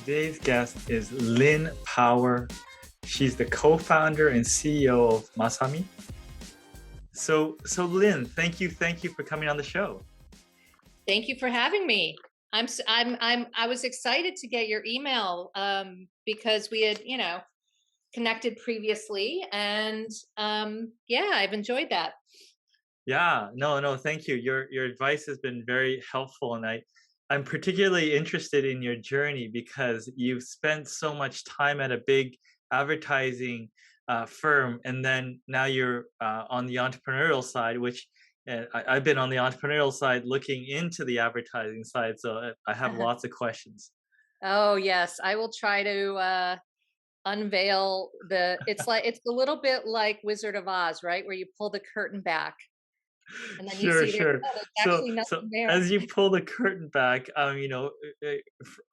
Today's guest is Lynn Power. She's the co-founder and CEO of Masami. So Lynn, thank you for coming on the show. Thank you for having me. I was excited to get your email because we had, connected previously, and yeah, I've enjoyed that. Yeah, no, thank you. Your advice has been very helpful, and I'm particularly interested in your journey because you've spent so much time at a big advertising firm, and then now you're on the entrepreneurial side, which I've been on the entrepreneurial side looking into the advertising side, so I have lots of questions. Oh yes, I will try to unveil it's a little bit like Wizard of Oz, right? Where you pull the curtain back and then you Sure, see sure. there's So, actually so nothing there. as you pull the curtain back,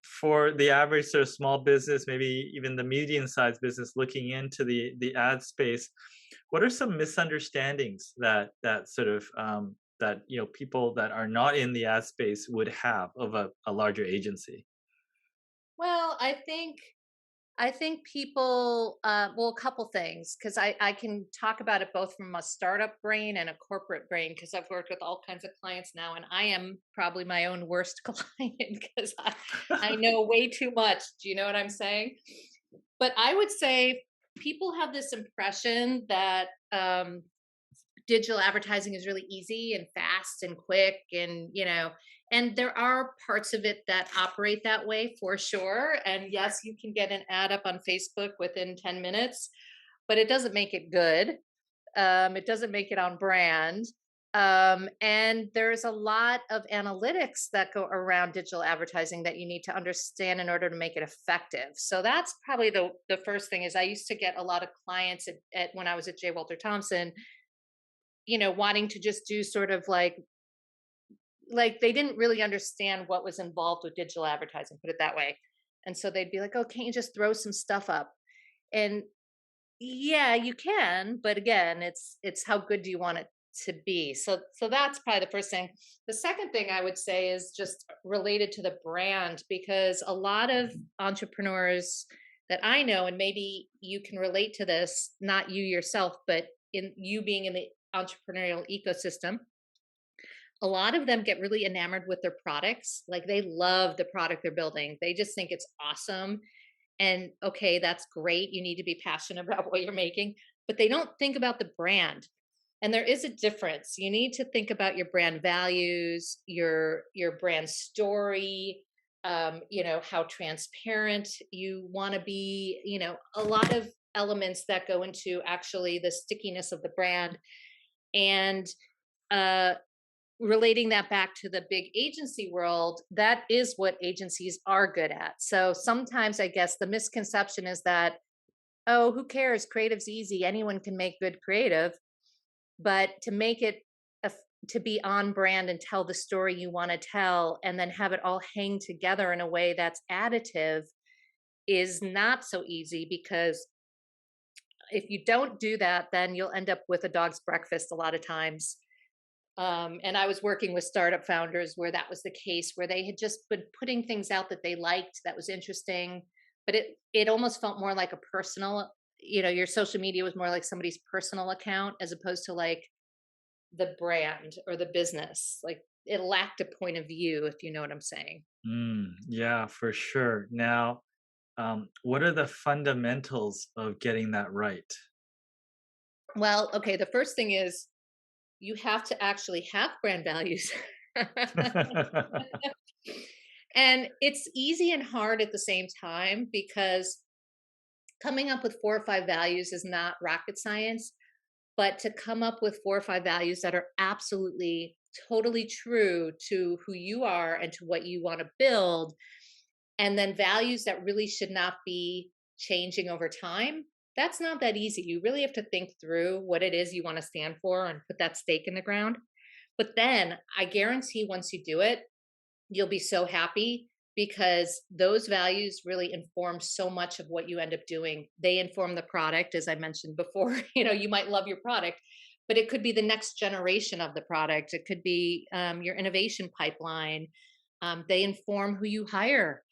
for the average sort of small business, maybe even the medium-sized business looking into the ad space, what are some misunderstandings that sort of that people that are not in the ad space would have of a larger agency? Well, I think people, well, a couple things, because I can talk about it both from a startup brain and a corporate brain, because I've worked with all kinds of clients now, and I am probably my own worst client because I know way too much. Do you know what I'm saying? But I would say people have this impression that digital advertising is really easy and fast and quick, and there are parts of it that operate that way for sure, and yes, you can get an ad up on Facebook within 10 minutes, but it doesn't make it good. It doesn't make it on brand. And there's a lot of analytics that go around digital advertising that you need to understand in order to make it effective. So that's probably the first thing. Is I used to get a lot of clients at when I was at J. Walter Thompson, wanting to just do sort of like they didn't really understand what was involved with digital advertising, put it that way. And so they'd be like, "Oh, can't you just throw some stuff up?" And yeah, you can, but again, it's how good do you want it to be? So that's probably the first thing. The second thing I would say is just related to the brand, because a lot of entrepreneurs that I know, and maybe you can relate to this, not you yourself, but in you being in the entrepreneurial ecosystem, a lot of them get really enamored with their products. Like they love the product they're building. They just think it's awesome. And okay, that's great. You need to be passionate about what you're making, but they don't think about the brand. And there is a difference. You need to think about your brand values, your brand story, how transparent you want to be, a lot of elements that go into actually the stickiness of the brand. And uh relating that back to the big agency world, that is what agencies are good at. So sometimes I guess the misconception is that, oh, who cares? Creative's easy. Anyone can make good creative. But to make it a, to be on brand and tell the story you want to tell and then have it all hang together in a way that's additive is not so easy, because if you don't do that, then you'll end up with a dog's breakfast a lot of times. And I was working with startup founders where that was the case, where they had just been putting things out that they liked, that was interesting, but it almost felt more like a personal, your social media was more like somebody's personal account as opposed to like the brand or the business. Like it lacked a point of view, if you know what I'm saying. Yeah, for sure. Now, what are the fundamentals of getting that right? Well, okay, the first thing is you have to actually have brand values. And it's easy and hard at the same time, because coming up with four or five values is not rocket science, but to come up with four or five values that are absolutely totally true to who you are and to what you want to build, and then values that really should not be changing over time, that's not that easy. You really have to think through what it is you want to stand for and put that stake in the ground. But then I guarantee once you do it, you'll be so happy, because those values really inform so much of what you end up doing. They inform the product, as I mentioned before. You might love your product, but it could be the next generation of the product. It could be your innovation pipeline. They inform who you hire.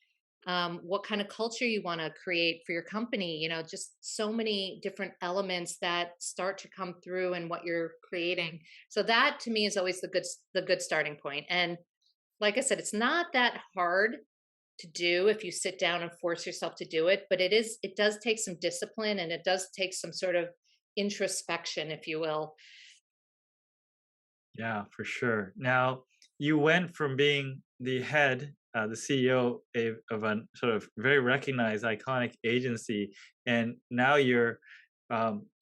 what kind of culture you want to create for your company, just so many different elements that start to come through in what you're creating. So that to me is always the good starting point. And like I said, it's not that hard to do if you sit down and force yourself to do it, but it does take some discipline, and it does take some sort of introspection, if you will. Yeah, for sure. Now, you went from being the head, the CEO of a sort of very recognized, iconic agency, and now you've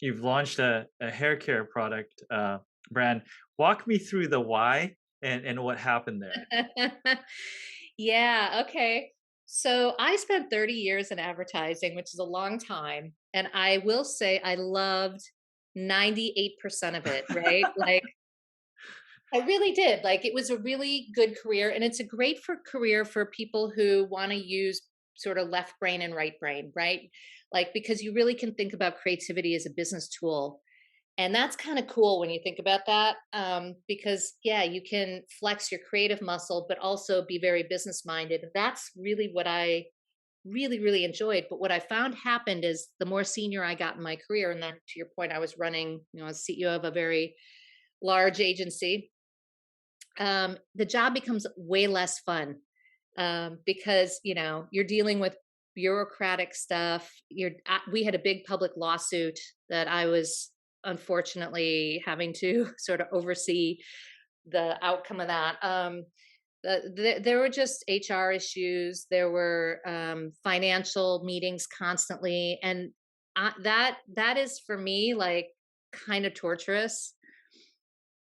launched a hair care product brand. Walk me through the why and what happened there. Yeah, okay. So I spent 30 years in advertising, which is a long time. And I will say I loved 98% of it, right? Like, I really did. Like, it was a really good career. And it's a great career for people who want to use sort of left brain and right brain, right? Like, because you really can think about creativity as a business tool. And that's kind of cool when you think about that, because yeah, you can flex your creative muscle, but also be very business minded. And that's really what I really, really enjoyed. But what I found happened is the more senior I got in my career, and then to your point, I was running, as CEO of a very large agency. The job becomes way less fun, because you're dealing with bureaucratic stuff. We had a big public lawsuit that I was unfortunately having to sort of oversee the outcome of that. There were just HR issues. There were financial meetings constantly, and that is for me like kind of torturous.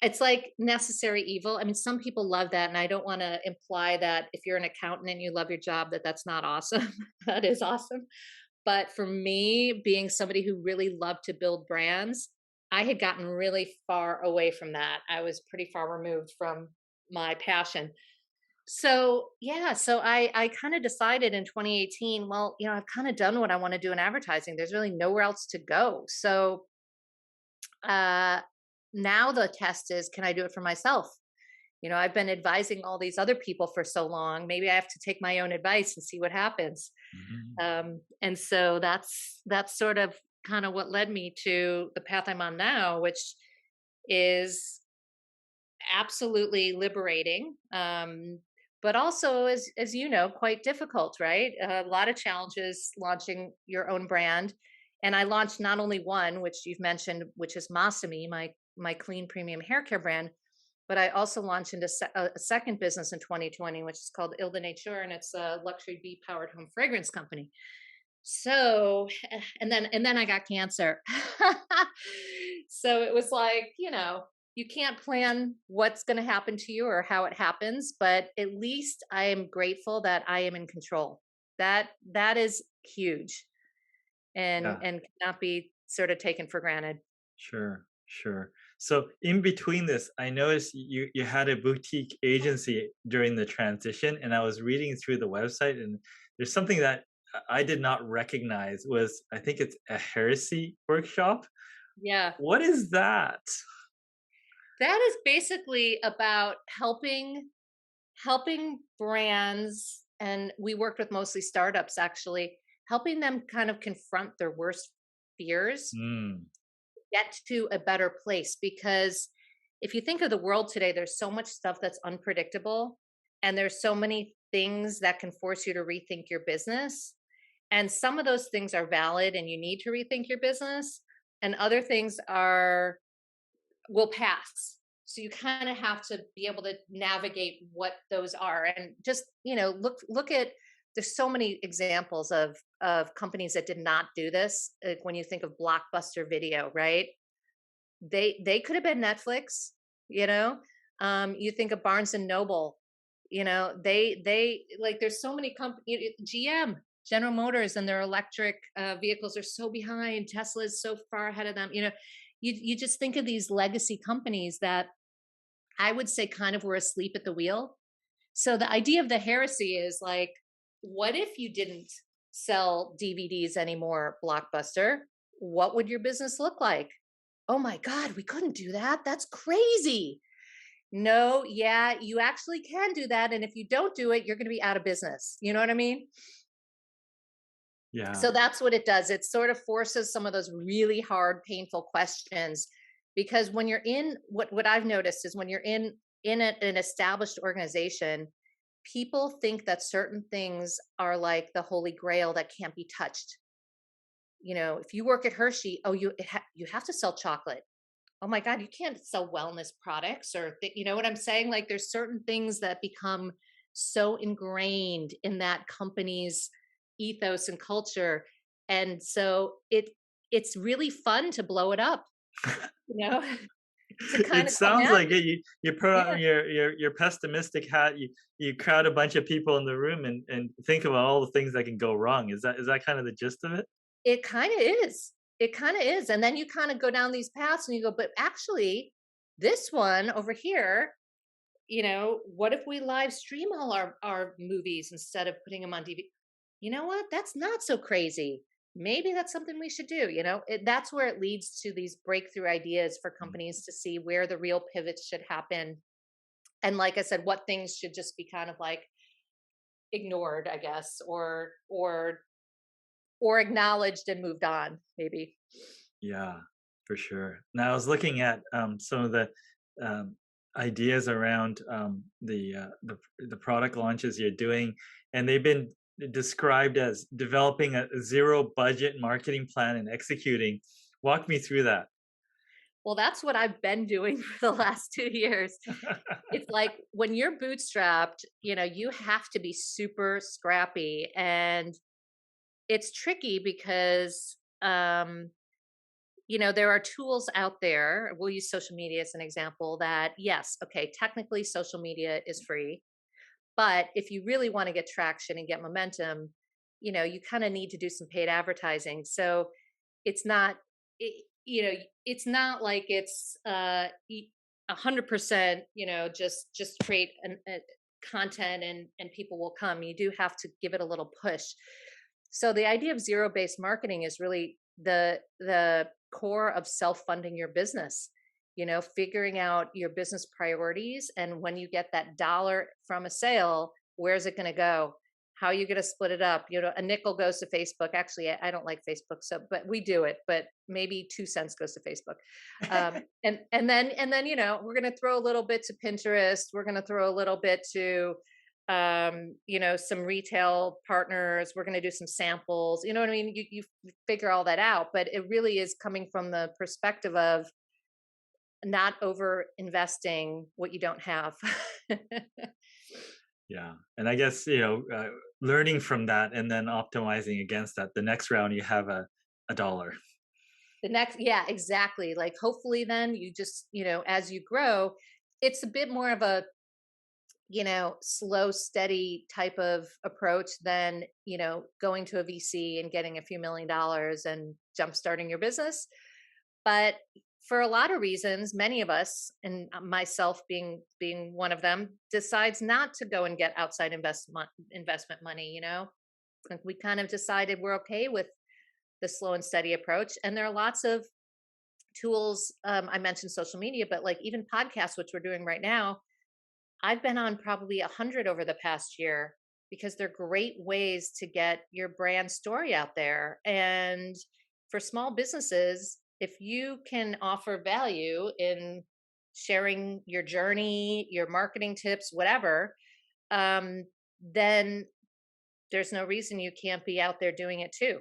It's like necessary evil. I mean, some people love that, and I don't wanna imply that if you're an accountant and you love your job, that that's not awesome. That is awesome. But for me, being somebody who really loved to build brands, I had gotten really far away from that. I was pretty far removed from my passion. So, yeah, so I kinda decided in 2018, well, I've kinda done what I wanna do in advertising. There's really nowhere else to go. So, uh, now the test is, can I do it for myself? I've been advising all these other people for so long. Maybe I have to take my own advice and see what happens. Mhm. And so that's sort of kind of what led me to the path I'm on now, which is absolutely liberating, but also, as you know, quite difficult, right? A lot of challenges launching your own brand. And I launched not only one, which you've mentioned, which is Masami, my clean premium hair care brand, but I also launched into a second business in 2020, which is called Il de Nature, and it's a luxury bee powered home fragrance company. So, and then I got cancer. So it was like, you can't plan what's going to happen to you or how it happens, but at least I am grateful that I am in control. That is huge, and Yeah. cannot be sort of taken for granted. Sure, sure. So in between this, I noticed you had a boutique agency during the transition, and I was reading through the website, and there's something that I did not recognize was I think it's a heresy workshop. Yeah. What is that? That is basically about helping brands, and we worked with mostly startups actually, helping them kind of confront their worst fears, Mm, get to a better place. Because if you think of the world today, there's so much stuff that's unpredictable, and there's so many things that can force you to rethink your business. And some of those things are valid and you need to rethink your business, and other things are will pass. So you kind of have to be able to navigate what those are, and just look at, there's so many examples of companies that did not do this. Like when you think of Blockbuster Video, right? They could have been Netflix. You know, you think of Barnes and Noble. They like, there's so many companies. GM, General Motors, and their electric vehicles are so behind. Tesla is so far ahead of them. You just think of these legacy companies that I would say kind of were asleep at the wheel. So the idea of the heresy is like, what if you didn't sell DVDs anymore, Blockbuster? What would your business look like? Oh my God, we couldn't do that. That's crazy. no, yeah, you actually can do that. And if you don't do it, you're going to be out of business. You know what I mean? Yeah. So that's what it does. It sort of forces some of those really hard, painful questions, because when you're in what I've noticed is when you're an established organization, people think that certain things are like the holy grail that can't be touched. You know, if you work at Hershey, oh, you have to sell chocolate. Oh my God, you can't sell wellness products you know what I'm saying? Like there's certain things that become so ingrained in that company's ethos and culture. And so it's really fun to blow it up, you know, to kind It of come sounds at like it. You put yeah, on your pessimistic hat. You crowd a bunch of people in the room and think about all the things that can go wrong. Is that kind of the gist of it? it kind of is. It kind of is. And then you kind of go down these paths and you go, but actually, this one over here, you know, what if we live stream all our movies instead of putting them on DVD? You know what? That's not so crazy. Maybe that's something we should do. You know, that's where it leads to these breakthrough ideas for Mm. companies to see where the real pivots should happen. And like I said, what things should just be kind of like ignored, I guess, or acknowledged and moved on, maybe. Yeah, for sure. Now I was looking at some of the um, ideas around the product launches you're doing, and they've been described as developing a zero budget marketing plan and executing. Walk me through that. Well, that's what I've been doing for the last 2 years. It's like when you're bootstrapped, you know, you have to be super scrappy. And it's tricky because, you know, there are tools out there. We'll use social media as an example that, yes, okay, technically social media is free. But if you really want to get traction and get momentum, you know, you kind of need to do some paid advertising. So it's not, you know, it's not like it's 100%, you know, just create content and people will come. You do have to give it a little push. So the idea of zero based marketing is really the core of self funding your business. You know, figuring out your business priorities, and when you get that dollar from a sale, where's it going to go? How are you going to split it up? You know, a nickel goes to Facebook. Actually, I don't like Facebook, so but we do it. But maybe 2 cents goes to Facebook, and then you know we're going to throw a little bit to Pinterest. We're going to throw a little bit to you know, some retail partners. We're going to do some samples. You know what I mean? You figure all that out, but it really is coming from the perspective of not over investing what you don't have. Yeah, and I guess learning from that and then optimizing against that. The next round you have a dollar. The next, yeah, exactly. Like hopefully then you just, you know, as you grow, it's a bit more of a, you know, slow, steady type of approach than, you know, going to a VC and getting a few $1 million and jump starting your business. But for a lot of reasons, many of us, and myself being one of them, decides not to go and get outside investment money. You know, like we kind of decided we're okay with the slow and steady approach. And there are lots of tools. I mentioned social media, but like even podcasts, which we're doing right now, I've been on probably 100 over the past year because they're great ways to get your brand story out there. And for small businesses, if you can offer value in sharing your journey, your marketing tips, whatever, um, then there's no reason you can't be out there doing it too.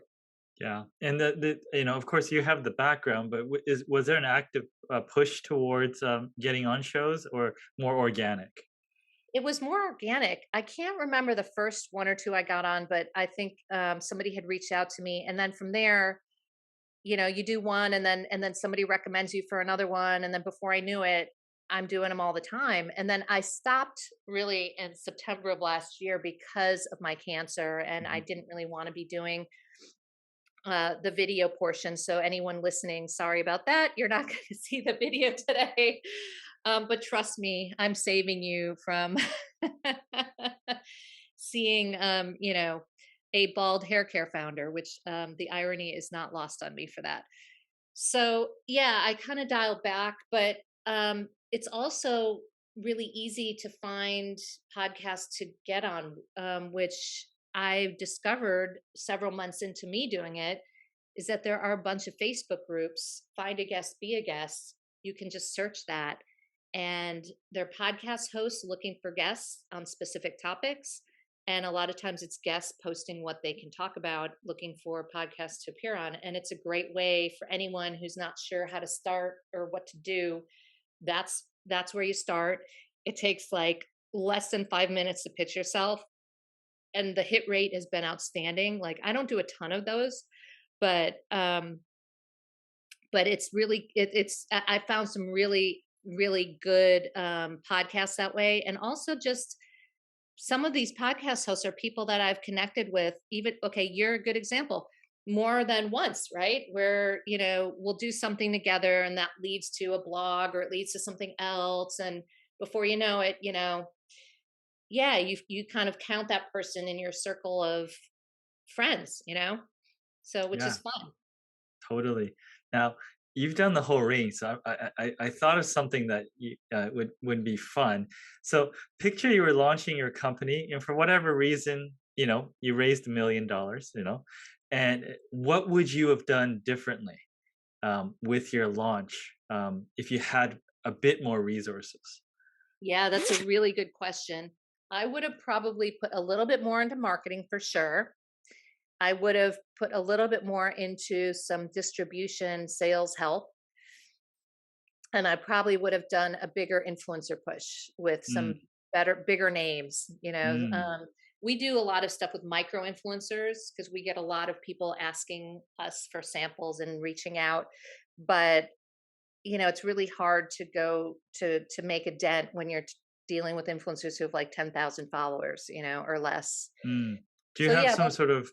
Yeah, and of course, you have the background, but was there an active push towards getting on shows, or more organic? It was more organic. I can't remember the first one or two I got on, but I think somebody had reached out to me, and then from there, you know, you do one, and then somebody recommends you for another one, and then before I knew it, I'm doing them all the time. And then I stopped really in September of last year because of my cancer, and I Mhm. didn't really want to be doing the video portion. So anyone listening, sorry about that. You're not going to see the video today. But trust me, I'm saving you from seeing, you know, a bald hair care founder, which the irony is not lost on me for that. So yeah, I kind of dialed back, but it's also really easy to find podcasts to get on, which I discovered several months into me doing it, is that there are a bunch of Facebook groups, Find a Guest, Be a Guest. You can just search that. And they're podcast hosts looking for guests on specific topics. And a lot of times it's guests posting what they can talk about, looking for podcasts to appear on. And it's a great way for anyone who's not sure how to start or what to do. That's where you start. It takes like less than 5 minutes to pitch yourself. And the hit rate has been outstanding. Like I don't do a ton of those, but it's really it's I found some really good podcasts that way. And also just some of these podcast hosts are people that I've connected with. Even okay, you're a good example, more than once, right? Where we'll do something together and that leads to a blog or it leads to something else, and before you know it, yeah, you kind of count that person in your circle of friends, so which is Yeah, fun. totally. Now, you've done the whole range, so I thought of something that would be fun. So, picture you were launching your company, and for whatever reason, you raised $1 million, and what would you have done differently with your launch if you had a bit more resources? Yeah, that's a really good question. I would have probably put a little bit more into marketing for sure. I would have put a little bit more into some distribution sales help. And I probably would have done a bigger influencer push with Mm, some bigger names. mm, We do a lot of stuff with micro influencers because we get a lot of people asking us for samples and reaching out. But it's really hard to go to make a dent when you're dealing with influencers who have like 10,000 followers, or less. mm. Do you So have yeah, some sort of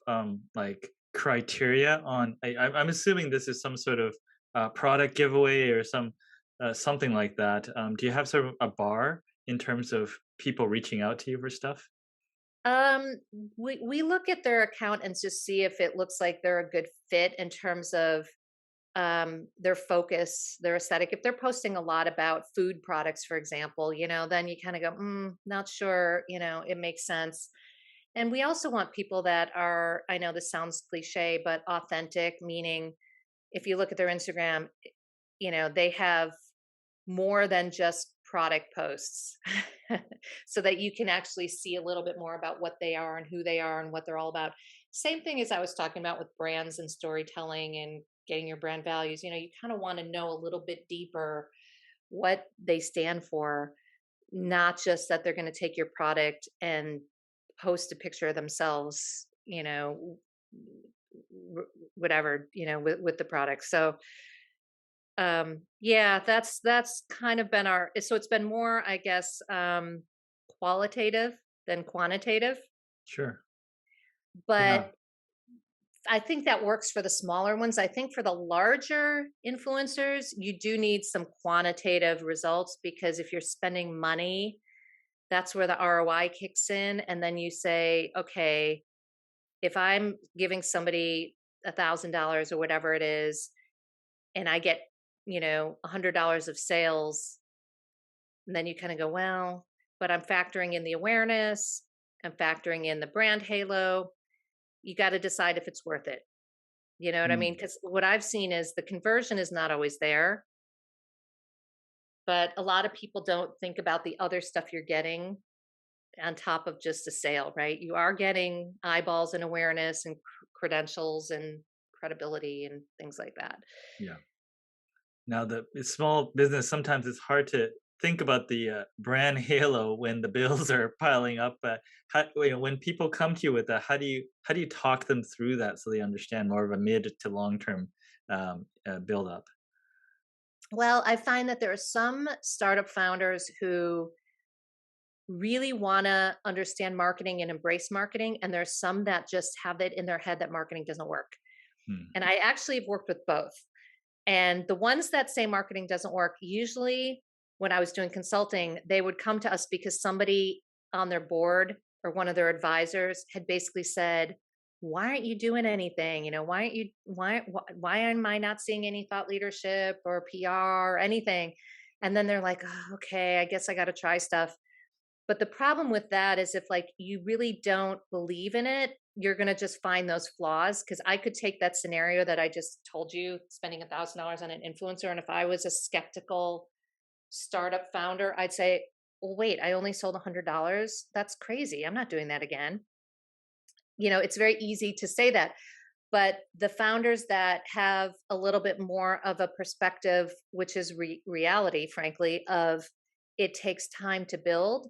like criteria on? I'm assuming this is some sort of product giveaway or something like that. Do you have sort of a bar in terms of people reaching out to you for stuff? um, we look at their account and just see if it looks like they're a good fit in terms of their focus, their aesthetic. If they're posting a lot about food products, for example, then you kind of go, not sure, it makes sense. And we also want people that are, I know this sounds cliche, but authentic, meaning if you look at their Instagram, they have more than just product posts so that you can actually see a little bit more about what they are and who they are and what they're all about. Same thing as I was talking about with brands and storytelling and getting your brand values. You kind of want to know a little bit deeper what they stand for, not just that they're going to take your product and post a picture of themselves, whatever, with the product. So yeah, that's kind of been so it's been more, I guess, qualitative than quantitative, Sure. Yeah. but I think that works for the smaller ones. I think for the larger influencers, you do need some quantitative results, because if you're spending money, that's where the ROI kicks in. And then you say, okay, if I'm giving somebody $1,000 or whatever it is, and I get, $100 of sales, and then you kind of go, well, but I'm factoring in the awareness, I'm factoring in the brand halo. You got to decide if it's worth it. You know what I mean? Mm. Because what I've seen is the conversion is not always there, but a lot of people don't think about the other stuff you're getting on top of just a sale, right? You are getting eyeballs and awareness and credentials and credibility and things like that. Yeah. Now, the small business, sometimes it's hard to think about the brand halo when the bills are piling up. When people come to you with that, how do you talk them through that so they understand more of a mid to long term build up? Well, I find that there are some startup founders who really want to understand marketing and embrace marketing. And there's some that just have it in their head that marketing doesn't work. Hmm. And I actually have worked with both. And the ones that say marketing doesn't work, usually when I was doing consulting, they would come to us because somebody on their board or one of their advisors had basically said, why aren't you doing anything? Why aren't you, why am I not seeing any thought leadership or PR or anything? And then they're like, oh, okay, I guess I got to try stuff. But the problem with that is if like you really don't believe in it, you're going to just find those flaws. Cause I could take that scenario that I just told you, spending $1,000 on an influencer. And if I was a skeptical startup founder, I'd say, well, wait, I only sold $100. That's crazy. I'm not doing that again. It's very easy to say that. But the founders that have a little bit more of a perspective, which is reality, frankly, of it takes time to build.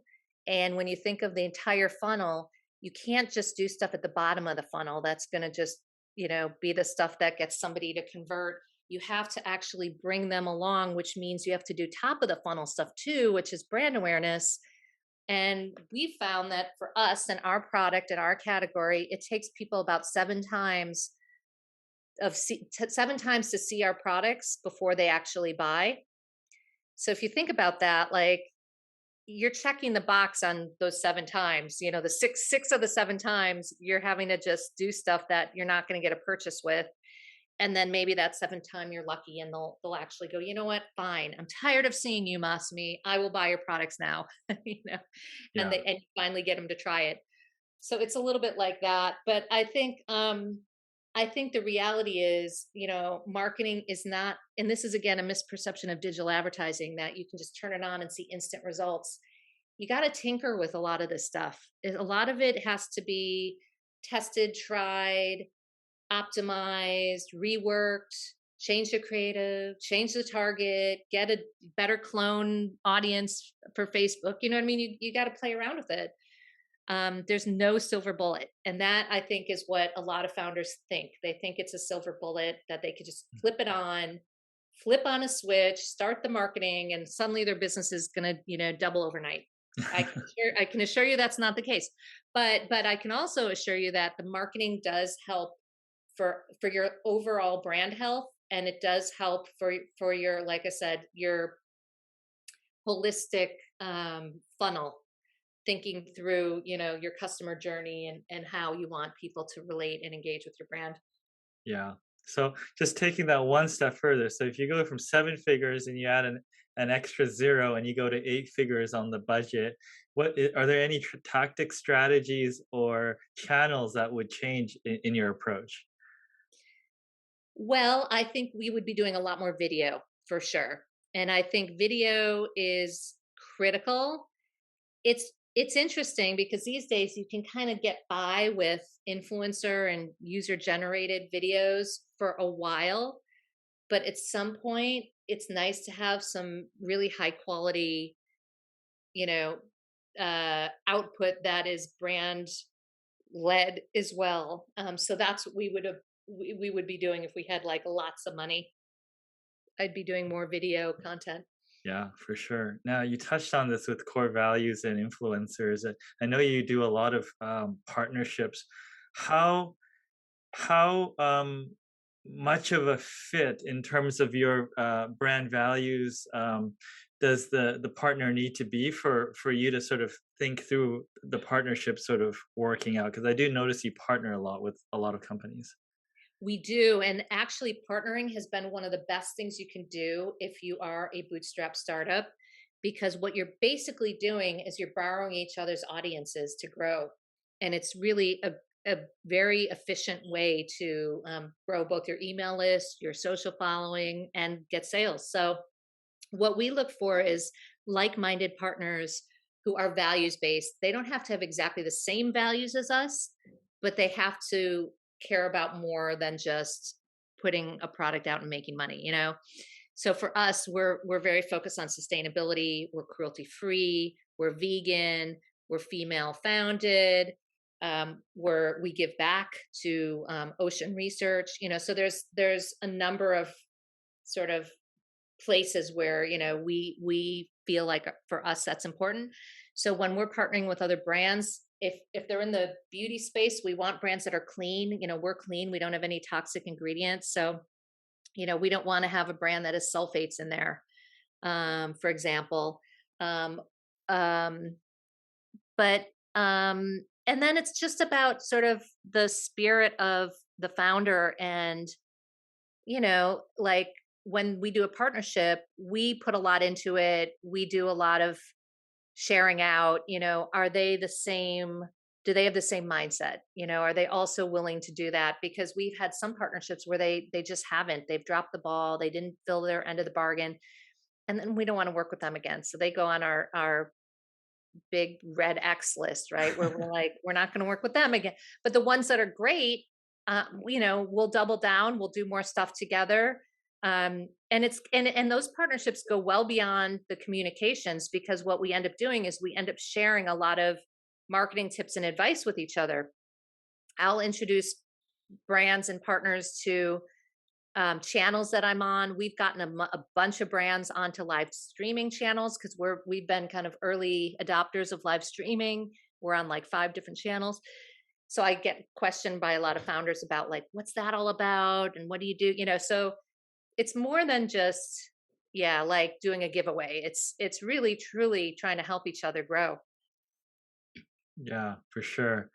And when you think of the entire funnel, you can't just do stuff at the bottom of the funnel. That's going to just, be the stuff that gets somebody to convert. You have to actually bring them along, which means you have to do top of the funnel stuff too, which is brand awareness. And we found that for us and our product and our category, it takes people about 7 times 7 times to see our products before they actually buy. So if you think about that, like you're checking the box on those 7 times, the six of the 7 times you're having to just do stuff that you're not going to get a purchase with. And then maybe that 7th time you're lucky and they'll actually go, you know what, fine. I'm tired of seeing you, Masami. I will buy your products now. And Yeah. and you finally get them to try it. So it's a little bit like that. But I think the reality is, marketing is not, and this is again a misperception of digital advertising that you can just turn it on and see instant results. You got to tinker with a lot of this stuff. A lot of it has to be tested, tried, optimized, reworked, change the creative, change the target, get a better clone audience for Facebook. You know what I mean? You got to play around with it. There's no silver bullet. And that I think is what a lot of founders think. They think it's a silver bullet that they could just flip on a switch, start the marketing, and suddenly their business is going to, double overnight. I can assure you that's not the case. But I can also assure you that the marketing does help for your overall brand health, and it does help for your, like I said, your holistic funnel, thinking through your customer journey and how you want people to relate and engage with your brand. Yeah. So just taking that one step further. So if you go from 7 figures and you add an extra zero and you go to 8 figures on the budget, are there any tactic strategies or channels that would change in your approach? Well, I think we would be doing a lot more video for sure. And I think video is critical. It's interesting because these days you can kind of get by with influencer and user generated videos for a while, but at some point it's nice to have some really high quality, you know, output that is brand led as well. So that's what we would be doing if we had like lots of money. I'd be doing more video content. Yeah, for sure. Now, you touched on this with core values and influencers. I know you do a lot of partnerships. How how much of a fit in terms of your brand values does the partner need to be for you to sort of think through the partnership sort of working out? Because I do notice you partner a lot with a lot of companies. We do. And actually, partnering has been one of the best things you can do if you are a bootstrap startup, because what you're basically doing is you're borrowing each other's audiences to grow. And it's really a very efficient way to grow both your email list, your social following, and get sales. So, what we look for is like minded partners who are values based. They don't have to have exactly the same values as us, but they have to care about more than just putting a product out and making money, So for us, we're very focused on sustainability. We're cruelty free. We're vegan. We're female founded. We give back to ocean research. So there's a number of sort of places where we feel like for us that's important. So when we're partnering with other brands, if they're in the beauty space, we want brands that are clean. We're clean, we don't have any toxic ingredients. So we don't want to have a brand that has sulfates in there, for example. um, um, but and then it's just about sort of the spirit of the founder, and like when we do a partnership, we put a lot into it. We do a lot of sharing out, are they the same? Do they have the same mindset? Are they also willing to do that? Because we've had some partnerships where they just haven't. They've dropped the ball. They didn't fill their end of the bargain, and then we don't want to work with them again. So they go on our big red X list, right? Where we're like, we're not going to work with them again. But the ones that are great, we'll double down. We'll do more stuff together. And and those partnerships go well beyond the communications, because what we end up doing is we end up sharing a lot of marketing tips and advice with each other. I'll introduce brands and partners to channels that I'm on. We've gotten a bunch of brands onto live streaming channels because we've been kind of early adopters of live streaming. We're on like 5 different channels. So I get questioned by a lot of founders about like, what's that all about? And what do you do? So it's more than just, yeah, like doing a giveaway. It's really truly trying to help each other grow. Yeah, for sure.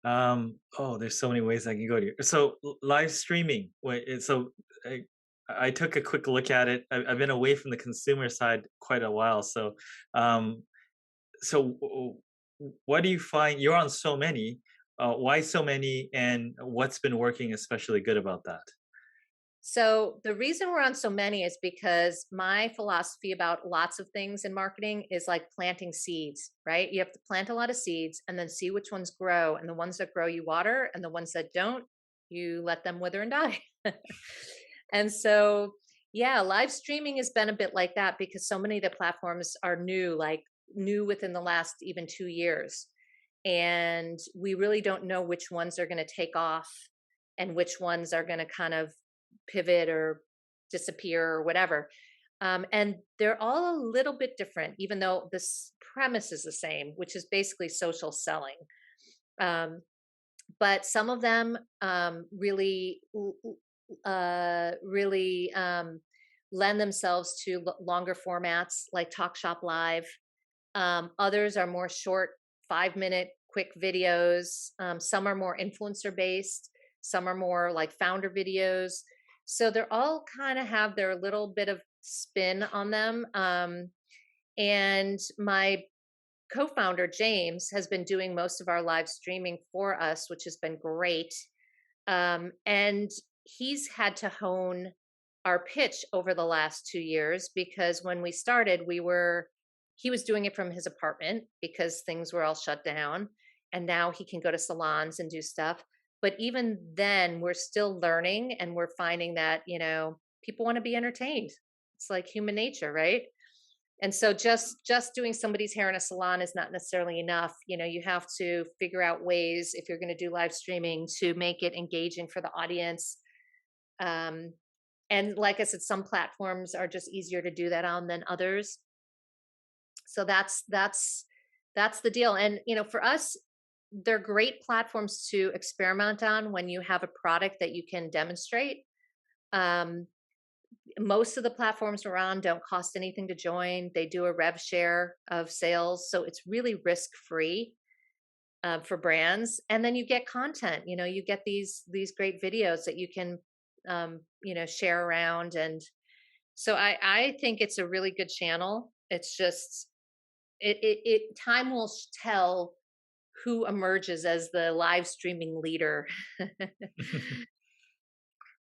Oh, there's so many ways I can go to. So live streaming. So I, I took a quick look at it. I've been away from the consumer side quite a while. Um, what do you find? You're on so many. Why so many? And what's been working especially good about that? So the reason we're on so many is because my philosophy about lots of things in marketing is like planting seeds, right? You have to plant a lot of seeds and then see which ones grow. And the ones that grow, you water, and the ones that don't, you let them wither and die. And so, yeah, live streaming has been a bit like that because so many of the platforms are new, like new within the last even 2 years. And we really don't know which ones are going to take off and which ones are going to kind of pivot or disappear or whatever. And they're all a little bit different, even though this premise is the same, which is basically social selling. Um, but some of them really lend themselves to longer formats like Talk Shop Live. Others are more short, 5-minute quick videos. Some are more influencer based. Some are more like founder videos. So they're all kind of have their little bit of spin on them. And my co-founder James has been doing most of our live streaming for us, which has been great. And he's had to hone our pitch over the last 2 years because when we started, he was doing it from his apartment because things were all shut down. And now he can go to salons and do stuff. But even then, we're still learning and we're finding that, people want to be entertained. It's like human nature, right? And so just doing somebody's hair in a salon is not necessarily enough. You have to figure out ways if you're going to do live streaming to make it engaging for the audience. Um, and like I said, some platforms are just easier to do that on than others. So that's the deal. And for us, they're great platforms to experiment on when you have a product that you can demonstrate. Um, Most of the platforms we're on don't cost anything to join. They do a rev share of sales, so it's really risk free for brands. And then you get content. You get these great videos that you can share around. And so I think it's a really good channel. It's just it time will tell who emerges as the live streaming leader.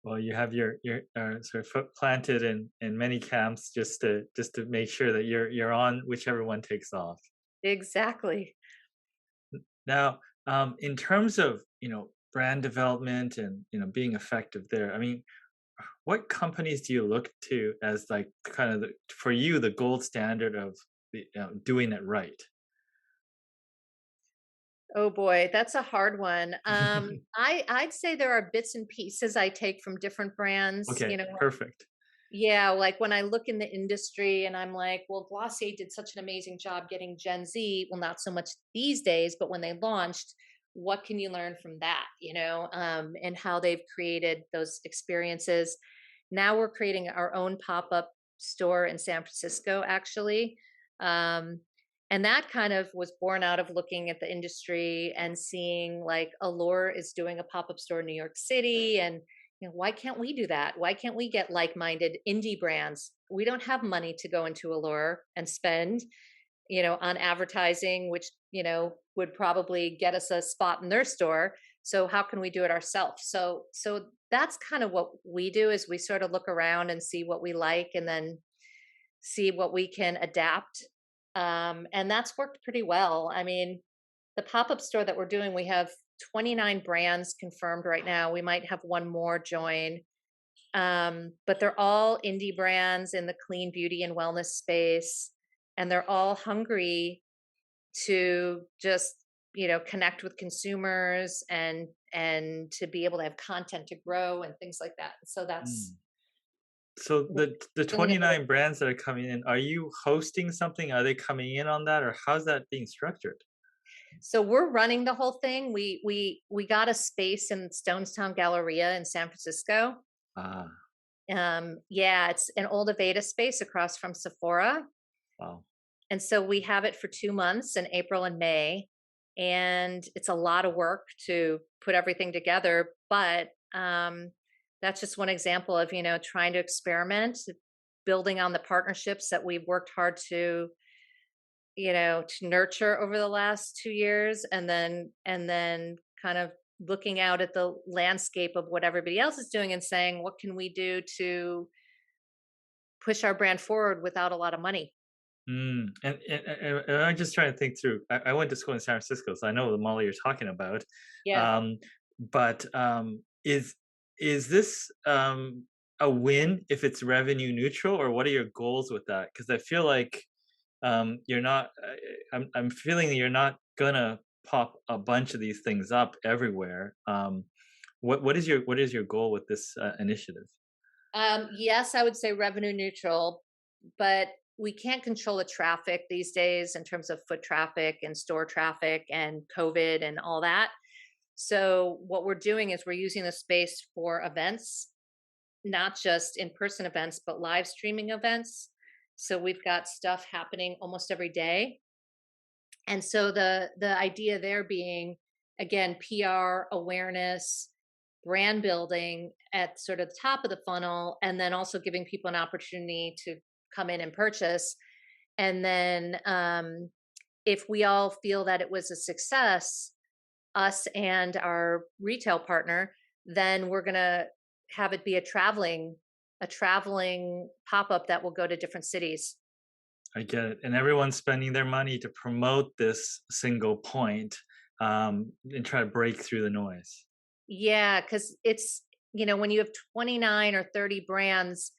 Well, you have your sort of foot planted in many camps just to make sure that you're on whichever one takes off. Exactly. Now, in terms of brand development and being effective there, I mean, what companies do you look to as like kind of for you the gold standard of doing it right? Oh boy, that's a hard one. I'd say there are bits and pieces I take from different brands. Okay, perfect. Yeah, like when I look in the industry and I'm like, well, Glossier did such an amazing job getting Gen Z. Well, not so much these days, but when they launched, what can you learn from that? And how they've created those experiences. Now we're creating our own pop up store in San Francisco, actually. Um, and that kind of was born out of looking at the industry and seeing like Allure is doing a pop up store in New York City. And why can't we do that? Why can't we get like-minded indie brands? We don't have money to go into Allure and spend, on advertising, which, would probably get us a spot in their store. So how can we do it ourselves? So that's kind of what we do is we sort of look around and see what we like and then see what we can adapt. And that's worked pretty well. I mean, the pop-up store that we're doing, we have 29 brands confirmed right now. We might have one more join. But they're all indie brands in the clean beauty and wellness space. And they're all hungry to just, connect with consumers and to be able to have content to grow and things like that. So that's Mm. So we're the doing it. 29 brands that are coming in, are you hosting something? Are they coming in on that, or how's that being structured? So we're running the whole thing. We got a space in Stonestown Galleria in San Francisco. Ah, Yeah, it's an old Aveda space across from Sephora. wow. And so we have it for 2 months in April and May, and it's a lot of work to put everything together, but, that's just one example of, trying to experiment, building on the partnerships that we've worked hard to nurture over the last 2 years, and then kind of looking out at the landscape of what everybody else is doing and saying, "What can we do to push our brand forward without a lot of money?" And I'm just trying to think through. I went to school in San Francisco, so I know the mall you're talking about. Yeah. Um, but is this a win if it's revenue neutral, or what are your goals with that? Because I feel like you're not. I'm feeling you're not gonna pop a bunch of these things up everywhere. What is your goal with this initiative? Yes, I would say revenue neutral, but we can't control the traffic these days in terms of foot traffic and store traffic and COVID and all that. So, what we're doing is we're using the space for events, not just in person events, but live streaming events. So, we've got stuff happening almost every day. And so the idea there being again PR awareness, brand building at sort of the top of the funnel, and then also giving people an opportunity to come in and purchase. And then if we all feel that it was a success, us and our retail partner, then we're gonna have it be a traveling pop-up that will go to different cities. I get it. And everyone's spending their money to promote this single point, and try to break through the noise. Yeah, because when you have 29 or 30 brands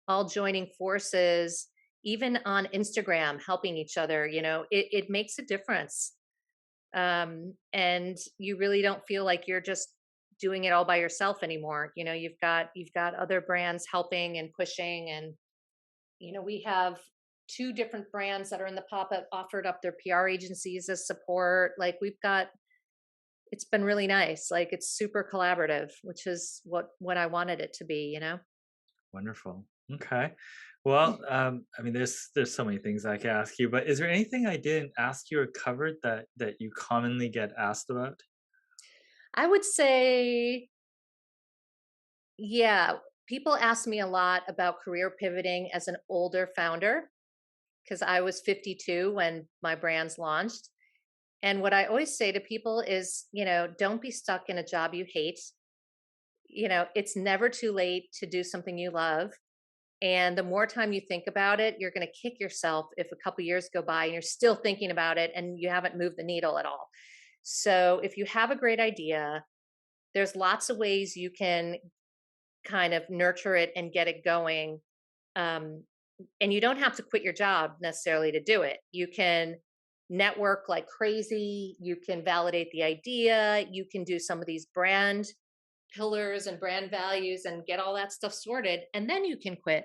all joining forces, even on Instagram, helping each other, it makes a difference. And you really don't feel like you're just doing it all by yourself anymore. You've got other brands helping and pushing, and we have two different brands that are in the pop-up offered up their PR agencies as support. Like it's been really nice. Like it's super collaborative, which is what I wanted it to be. Wonderful. Okay. Well, I mean, there's so many things I could ask you, but is there anything I didn't ask you or covered that you commonly get asked about? I would say, yeah, people ask me a lot about career pivoting as an older founder because I was 52 when my brands launched. And what I always say to people is, don't be stuck in a job you hate. It's never too late to do something you love. And the more time you think about it, you're going to kick yourself if a couple years go by and you're still thinking about it and you haven't moved the needle at all. So if you have a great idea, there's lots of ways you can kind of nurture it and get it going. Um, and you don't have to quit your job necessarily to do it. You can network like crazy. You can validate the idea. You can do some of these brand pillars and brand values and get all that stuff sorted. And then you can quit,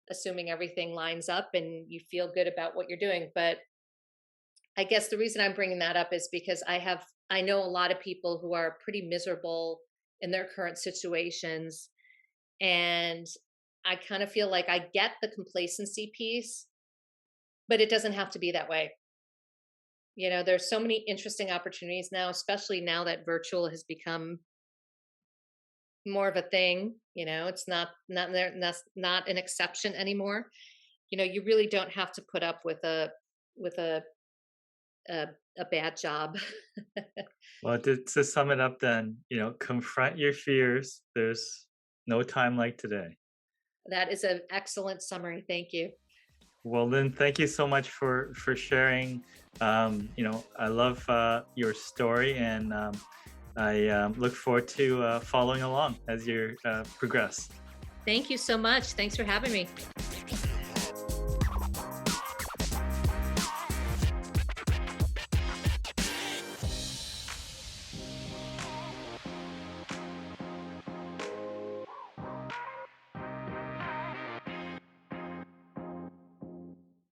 assuming everything lines up and you feel good about what you're doing. But I guess the reason I'm bringing that up is because I know a lot of people who are pretty miserable in their current situations, and I kind of feel like I get the complacency piece, but it doesn't have to be that way. There's so many interesting opportunities now, especially now that virtual has become more of a thing. It's not there, that's not an exception anymore. You really don't have to put up with a, a bad job. Well, to sum it up then, confront your fears. There's no time like today. That is an excellent summary. Thank you. Well, Lynn, thank you so much for sharing. I love your story, and I look forward to following along as you progress. Thank you so much. Thanks for having me.